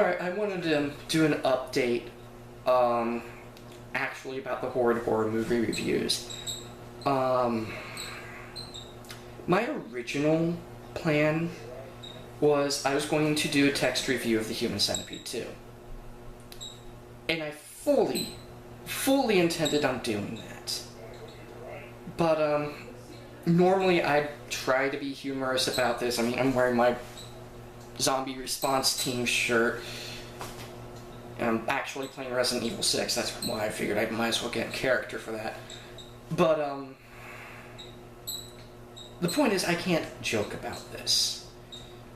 Alright, I wanted to do an update, actually about the Horrid horror movie reviews. My original plan was I was going to do a text review of The Human Centipede 2. And I fully intended on doing that. But, normally I try to be humorous about this. I mean, I'm wearing my Zombie Response Team shirt. And I'm actually playing Resident Evil 6. That's why I figured I might as well get in character for that. But, the point is I can't joke about this.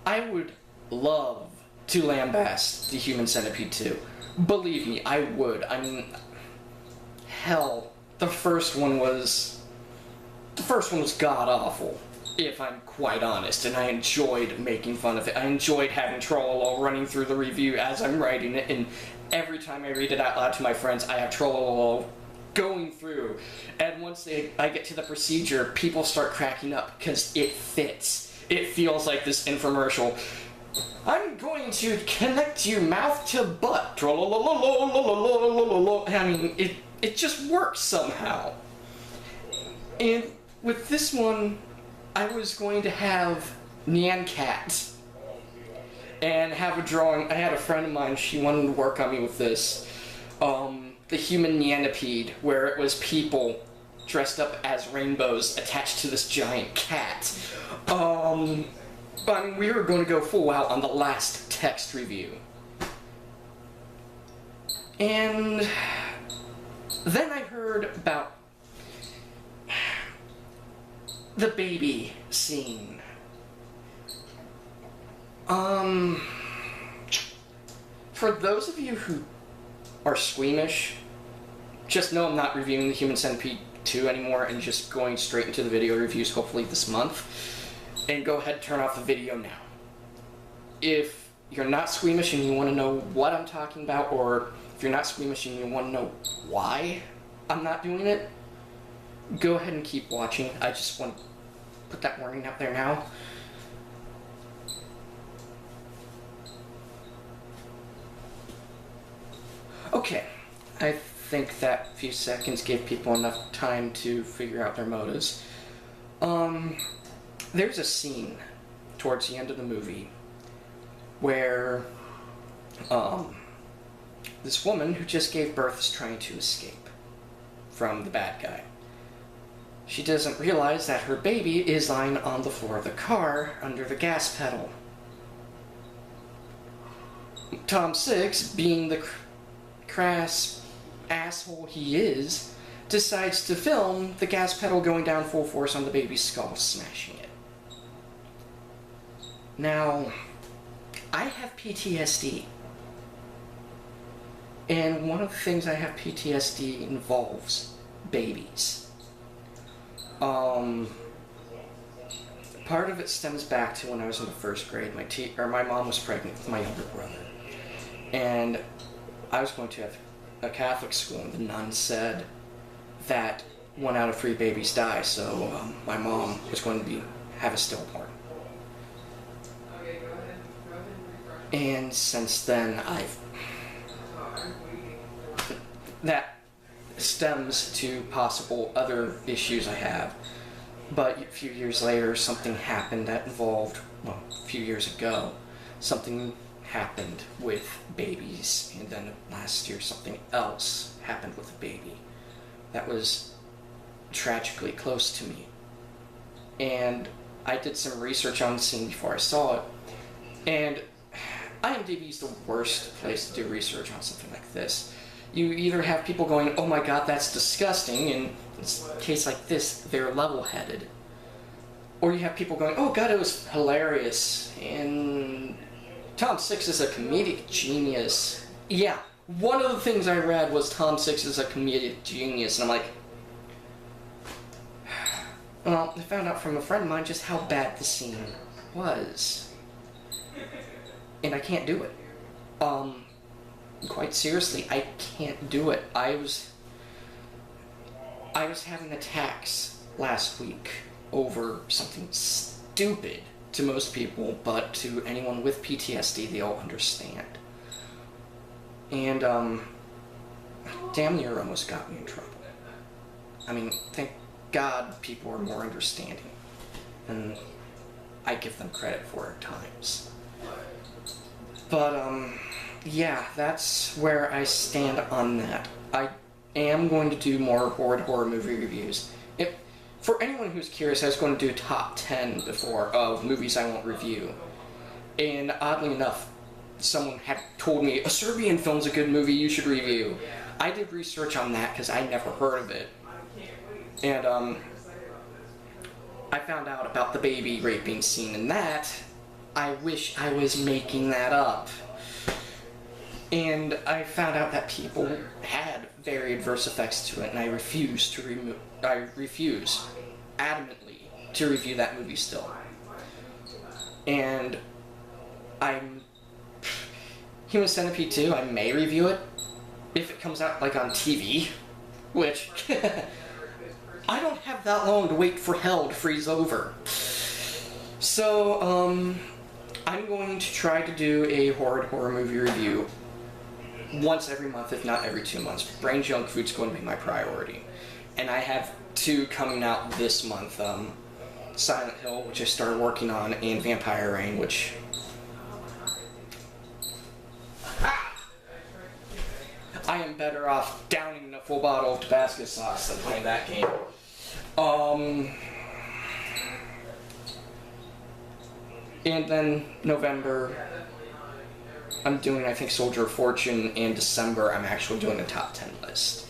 I would love to lambast The Human Centipede 2. Believe me, I would. I mean, hell, the first one was god-awful, if I'm quite honest, and I enjoyed making fun of it. I enjoyed having Trollolo running through the review as I'm writing it, and every time I read it out loud to my friends, I have Trollolo going through, and once I get to the procedure, people start cracking up, because it fits. It feels like this infomercial. I'm going to connect you mouth to butt. I mean, it just works somehow. And with this one, I was going to have Nyan Cat and have a drawing. I had a friend of mine, she wanted to work on me with this. The Human Nyanipede, where it was people dressed up as rainbows attached to this giant cat. I mean, we were going to go full out on the last text review. And then I heard about the baby scene. For those of you who are squeamish, just know I'm not reviewing The Human Centipede 2 anymore and just going straight into the video reviews hopefully this month. And go ahead and turn off the video now. If you're not squeamish and you want to know what I'm talking about, or if you're not squeamish and you want to know why I'm not doing it, go ahead and keep watching. I just want to put that warning out there now. Okay, I think that few seconds gave people enough time to figure out their motives. There's a scene towards the end of the movie where this woman who just gave birth is trying to escape from the bad guy. She doesn't realize that her baby is lying on the floor of the car under the gas pedal. Tom Six, being the crass asshole he is, decides to film the gas pedal going down full force on the baby's skull, smashing it. Now, I have PTSD. And one of the things I have PTSD involves babies. Part of it stems back to when I was in the first grade. My mom was pregnant with my younger brother. And I was going to a Catholic school, and the nun said that 1 out of 3 babies die, so my mom was going to have a stillborn. And since then, that stems to possible other issues I have. But a few years later, something happened that involved, well, a few years ago, something happened with babies. And then last year, something else happened with a baby that was tragically close to me. And I did some research on the scene before I saw it. And IMDb is the worst place to do research on something like this. You either have people going, oh my god, that's disgusting, and in a case like this, they're level-headed. Or you have people going, oh god, it was hilarious, and Tom Six is a comedic genius. Yeah, one of the things I read was Tom Six is a comedic genius, and I'm like, well, I found out from a friend of mine just how bad the scene was. And I can't do it. Quite seriously, I can't do it. I was having attacks last week over something stupid to most people, but to anyone with PTSD, they'll understand. And, damn near almost got me in trouble. I mean, thank God people are more understanding. And I give them credit for it at times. But, yeah, that's where I stand on that. I am going to do more horror movie reviews. For anyone who's curious, I was going to do a top 10 before of movies I won't review. And oddly enough, someone had told me, a Serbian film's a good movie you should review. I did research on that because I never heard of it. And I found out about the baby raping scene in that. I wish I was making that up. And I found out that people had very adverse effects to it, and I refuse adamantly to review that movie still. And Human Centipede 2, I may review it if it comes out like on TV, which I don't have that long to wait for hell to freeze over. So, I'm going to try to do a horror movie review once every month, if not every 2 months. Brain Junk Food's going to be my priority. And I have 2 coming out this month. Silent Hill, which I started working on, and Vampire Rain, which... I am better off downing a full bottle of Tabasco sauce than playing that game. And then November, I'm doing, I think, Soldier of Fortune, and December, I'm actually doing a top 10 list.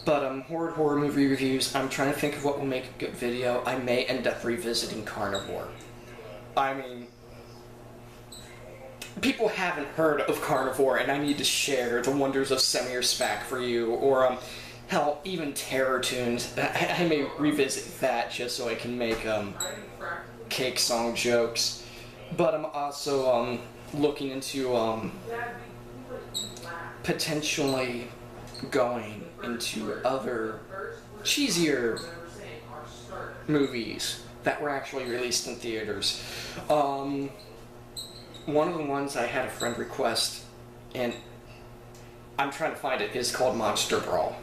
But, horror movie reviews, I'm trying to think of what will make a good video. I may end up revisiting Carnivore. I mean, people haven't heard of Carnivore, and I need to share the wonders of Semir Spack for you, or, hell, even Terror Tunes. I may revisit that just so I can make, cake song jokes. But I'm also, looking into, potentially going into other cheesier movies that were actually released in theaters. One of the ones I had a friend request, and I'm trying to find it, is called Monster Brawl.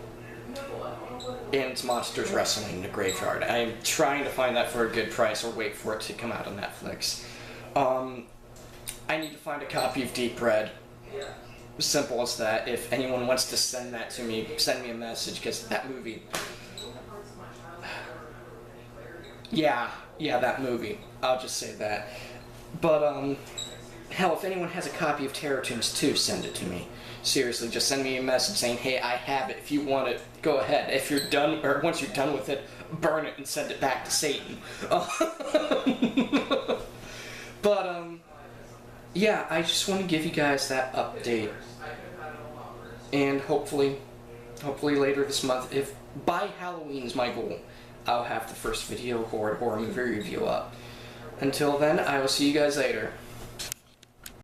And it's monsters wrestling in a graveyard. I'm trying to find that for a good price or wait for it to come out on Netflix. I need to find a copy of Deep Red. Simple as that. If anyone wants to send that to me, send me a message, because that movie... Yeah, that movie. I'll just say that. But, hell, if anyone has a copy of Terror Tunes 2, send it to me. Seriously, just send me a message saying, hey, I have it. If you want it, go ahead. If you're done, or once you're done with it, burn it and send it back to Satan. But, yeah, I just want to give you guys that update. And hopefully later this month, if by Halloween's my goal, I'll have the first video horror movie review up. Until then, I will see you guys later.